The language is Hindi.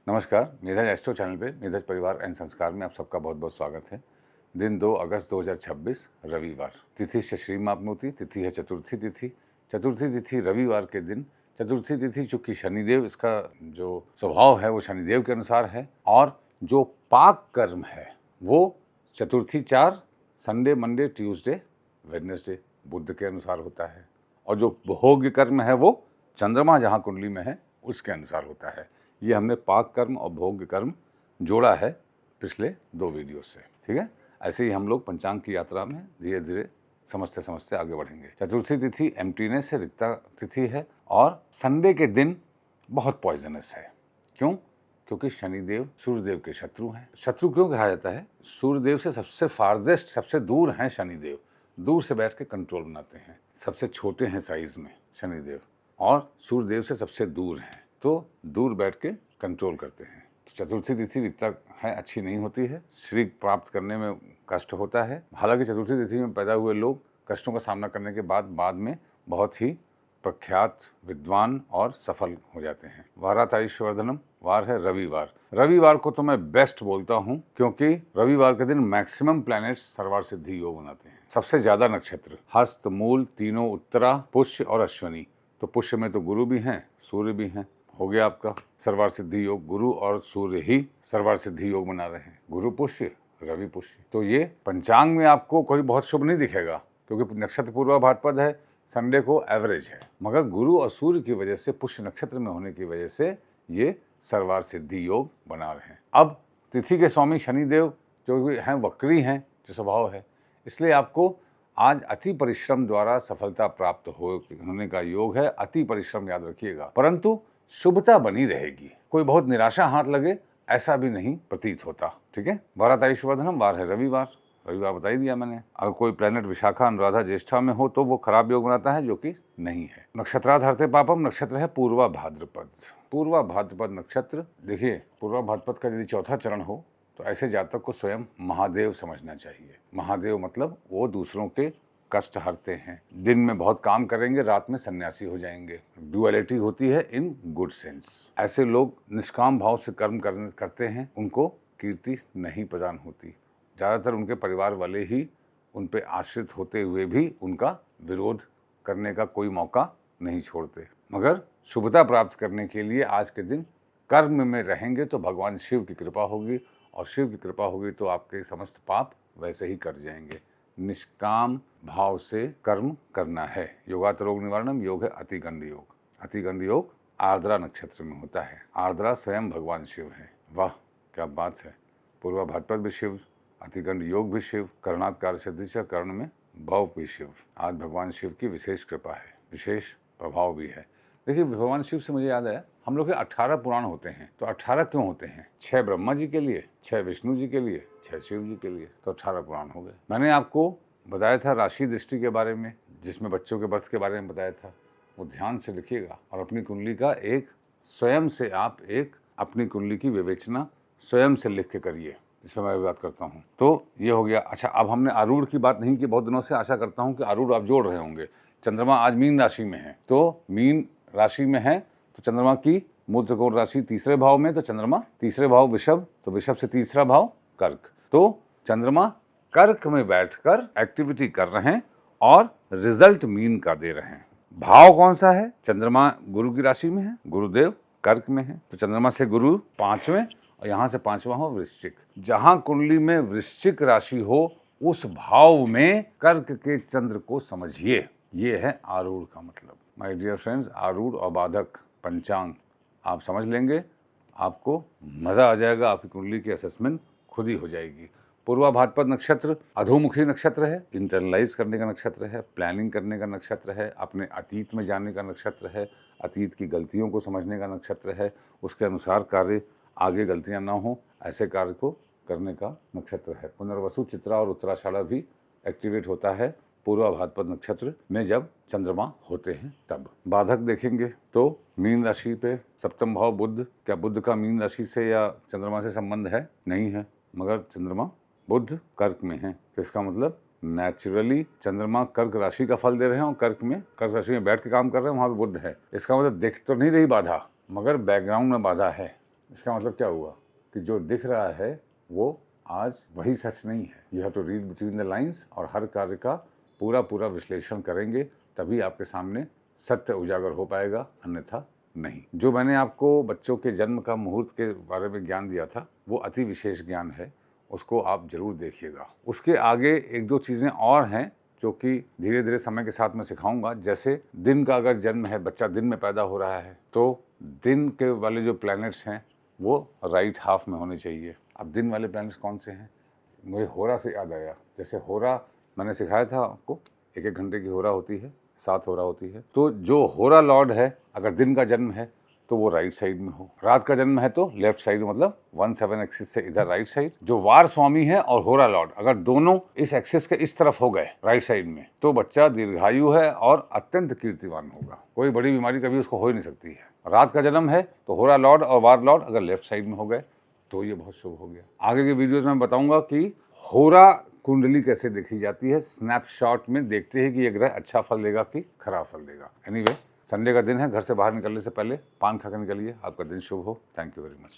नमस्कार, मेधाज एस्ट्रो चैनल पे मेधाज परिवार एंड संस्कार में आप सबका बहुत बहुत स्वागत है। दिन 2 अगस्त 2026 रविवार, तिथि श्री मापनोती, तिथि है चतुर्थी तिथि। चतुर्थी तिथि रविवार के दिन, चतुर्थी तिथि चूँकि शनिदेव, इसका जो स्वभाव है वो शनिदेव के अनुसार है और जो पाक कर्म है वो चतुर्थी 4 संडे, मंडे, ट्यूसडे, वेडनेसडे बुध के अनुसार होता है और जो भोग कर्म है वो चंद्रमा जहाँ कुंडली में है उसके अनुसार होता है। ये हमने पाक कर्म और भोग कर्म जोड़ा है पिछले 2 वीडियो से, ठीक है। ऐसे ही हम लोग पंचांग की यात्रा में धीरे धीरे समझते समझते आगे बढ़ेंगे। चतुर्थी तिथि एम्प्टीनेस है, रिक्ता तिथि है और संडे के दिन बहुत पॉइजनस है। क्यों? क्योंकि शनिदेव सूर्यदेव के शत्रु हैं। शत्रु क्यों कहा जाता है? सूर्यदेव से सबसे फारदेस्ट, सबसे दूर हैं शनिदेव। दूर से बैठ के कंट्रोल बनाते हैं। सबसे छोटे हैं साइज में शनिदेव और सूर्यदेव से सबसे दूर हैं, तो दूर बैठ के कंट्रोल करते हैं। तो चतुर्थी तिथि रिक्ता है, अच्छी नहीं होती है, श्री प्राप्त करने में कष्ट होता है। हालांकि चतुर्थी तिथि में पैदा हुए लोग कष्टों का सामना करने के बाद में बहुत ही प्रख्यात, विद्वान और सफल हो जाते हैं। वारात आयुष्यवर्धनम, वार है रविवार। रविवार को तो मैं बेस्ट बोलता हूँ क्योंकि रविवार के दिन मैक्सिमम प्लैनेट्स सर्वार सिद्धि योग बनाते हैं। सबसे ज्यादा नक्षत्र हस्त, मूल, तीनों, उत्तरा, पुष्य और अश्विनी। तो पुष्य में तो गुरु भी हैं, सूर्य भी हैं। हो गया आपका सर्वार सिद्धि योग। गुरु और सूर्य ही सर्वार सिद्धि योग बना रहे हैं। गुरु पुष्य, रवि पुष्य। तो ये पंचांग में आपको कोई बहुत शुभ नहीं दिखेगा क्योंकि नक्षत्र पूर्वा भाद्रपद है, संडे को एवरेज है, मगर गुरु और सूर्य की वजह से, पुष्य नक्षत्र में होने की वजह से ये सर्वार सिद्धि योग बना रहे हैं। अब तिथि के स्वामी शनिदेव जो हैं वक्री हैं, जो स्वभाव है, इसलिए आपको आज अति परिश्रम द्वारा सफलता प्राप्त होने का योग है। अति परिश्रम याद रखिएगा, परंतु शुभता बनी रहेगी। कोई बहुत निराशा हाथ लगे ऐसा भी नहीं प्रतीत होता, ठीक है। वारात आयुष्यवर्धनम, वार है रविवार। रविवार बता ही दिया मैंने। अगर कोई प्लैनेट विशाखा, अनुराधा, ज्येष्ठा में हो तो वो खराब योग बनाता है, जो कि नहीं है। नक्षत्रार्थ हरते पापम, नक्षत्र है पूर्वा भाद्रपद। पूर्वा भाद्रपद नक्षत्र, देखिए पूर्वा भाद्रपद का यदि चौथा चरण हो तो ऐसे जातक को स्वयं महादेव समझना चाहिए। महादेव मतलब वो दूसरों के कष्ट हरते हैं। दिन में बहुत काम करेंगे, रात में सन्यासी हो जाएंगे। डुअलिटी होती है इन गुड सेंस। ऐसे लोग निष्काम भाव से कर्म करते हैं, उनको कीर्ति नहीं प्रदान होती। ज़्यादातर उनके परिवार वाले ही उन पे आश्रित होते हुए भी उनका विरोध करने का कोई मौका नहीं छोड़ते। मगर शुभता प्राप्त करने के लिए आज के दिन कर्म में रहेंगे तो भगवान शिव की कृपा होगी और शिव की कृपा होगी तो आपके समस्त पाप वैसे ही कट जाएंगे। निष्काम भाव से कर्म करना है। योगात रोग निवारणम, योग है अतिगंड योग। अतिगंड योग आर्द्रा नक्षत्र में होता है। आर्द्रा स्वयं भगवान शिव है। वाह क्या बात है। पूर्वा भाद्रपद भी शिव, अतिगंड योग भी शिव, कर्णात कार्य सिद्धि से कर्ण में भव भी शिव। आज भगवान शिव की विशेष कृपा है, विशेष प्रभाव भी है। देखिए भगवान शिव से मुझे याद आया, हम लोग के 18 पुराण होते हैं। तो 18 क्यों होते हैं? 6 ब्रह्मा जी के लिए, 6 विष्णु जी के लिए, 6 शिव जी के लिए, तो 18 पुराण हो गए। मैंने आपको बताया था राशि दृष्टि के बारे में, जिसमें बच्चों के बर्थ के बारे में बताया था, वो ध्यान से लिखिएगा और अपनी कुंडली का एक स्वयं से आप एक अपनी कुंडली की विवेचना स्वयं से लिख के करिए, जिसमें मैं बात करता हूँ। तो ये हो गया। अच्छा, अब हमने आरूढ़ की बात नहीं की बहुत दिनों से। आशा करता हूँ कि आरूढ़ आप जोड़ रहे होंगे। चंद्रमा आज मीन राशि में है, तो मीन राशि में है तो चंद्रमा की मूल त्रिकोण राशि तीसरे भाव में, तो चंद्रमा तीसरे भाव वृषभ, तो वृषभ से तीसरा भाव कर्क। तो चंद्रमा कर्क में बैठकर एक्टिविटी कर रहे हैं और रिजल्ट मीन का दे रहे हैं। भाव कौन सा है? चंद्रमा गुरु की राशि में है, गुरुदेव कर्क में है, तो चंद्रमा से गुरु 5वें और यहाँ से 5वां हो वृश्चिक। जहां कुंडली में वृश्चिक राशि हो उस भाव में कर्क के चंद्र को समझिए। ये है आरूढ़ का मतलब। माय डियर फ्रेंड्स, आरूढ़ और बाधक पंचांग आप समझ लेंगे, आपको मजा आ जाएगा। आपकी कुंडली की असेसमेंट खुद ही हो जाएगी। पूर्वा भाद्रपद नक्षत्र अधोमुखी नक्षत्र है, इंटरनलाइज करने का नक्षत्र है, प्लानिंग करने का नक्षत्र है, अपने अतीत में जाने का नक्षत्र है, अतीत की गलतियों को समझने का नक्षत्र है, उसके अनुसार कार्य, आगे गलतियां ना हो ऐसे कार्य को करने का नक्षत्र है। पुनर्वसु, चित्रा और उत्तराषाढ़ा भी एक्टिवेट होता है पूर्वा भाद्रपद नक्षत्र में जब चंद्रमा होते हैं तब। बाधक देखेंगे तो मीन राशि पे सप्तम भाव बुध। क्या बुध का मीन राशि से या चंद्रमा से संबंध है? नहीं है, मगर चंद्रमा बुध कर्क में है, तो इसका मतलब नेचुरली चंद्रमा कर्क राशि का फल दे रहे हैं और कर्क राशि में बैठ के काम कर रहे हैं, वहां पे बुध है। इसका मतलब दिख तो नहीं रही बाधा, मगर बैकग्राउंड में बाधा है। इसका मतलब क्या हुआ कि जो दिख रहा है वो आज वही सच नहीं है। You have to read between the lines और हर कार्य का पूरा विश्लेषण करेंगे, तभी आपके सामने सत्य उजागर हो पाएगा, अन्यथा नहीं। जो मैंने आपको बच्चों के जन्म का मुहूर्त के बारे में ज्ञान दिया था वो अति विशेष ज्ञान है, उसको आप जरूर देखिएगा। उसके आगे एक दो चीज़ें और हैं जो कि धीरे धीरे समय के साथ मैं सिखाऊंगा। जैसे दिन का अगर जन्म है, बच्चा दिन में पैदा हो रहा है, तो दिन के वाले जो प्लैनेट्स हैं वो राइट हाफ में होने चाहिए। अब दिन वाले प्लैनेट्स कौन से हैं? मुझे होरा से याद आया। जैसे होरा मैंने सिखाया था आपको, 1-1 घंटे की होरा होती है, 7 होरा होती है। तो जो होरा लॉर्ड है अगर दिन का जन्म है तो वो राइट साइड में हो, रात का जन्म है तो लेफ्ट साइड, मतलब 1-7 एक्सिस से इधर राइट साइड। जो वार स्वामी है और होरा लॉर्ड अगर दोनों इस एक्सिस के इस तरफ हो गए राइट साइड में, तो बच्चा दीर्घायु है और अत्यंत कीर्तिवान होगा। कोई बड़ी बीमारी कभी उसको हो ही नहीं सकती है। रात का जन्म है तो होरा लॉर्ड और वार लॉर्ड अगर लेफ्ट साइड में हो गए तो ये बहुत शुभ हो गया। आगे के वीडियोज में बताऊंगा कि होरा कुंडली कैसे देखी जाती है। स्नैपशॉट में देखते हैं कि ये ग्रह अच्छा फल देगा कि खराब फल देगा। एनीवे, संडे का दिन है, घर से बाहर निकलने से पहले पान खाकर निकलिए। आपका दिन शुभ हो। Thank you very much.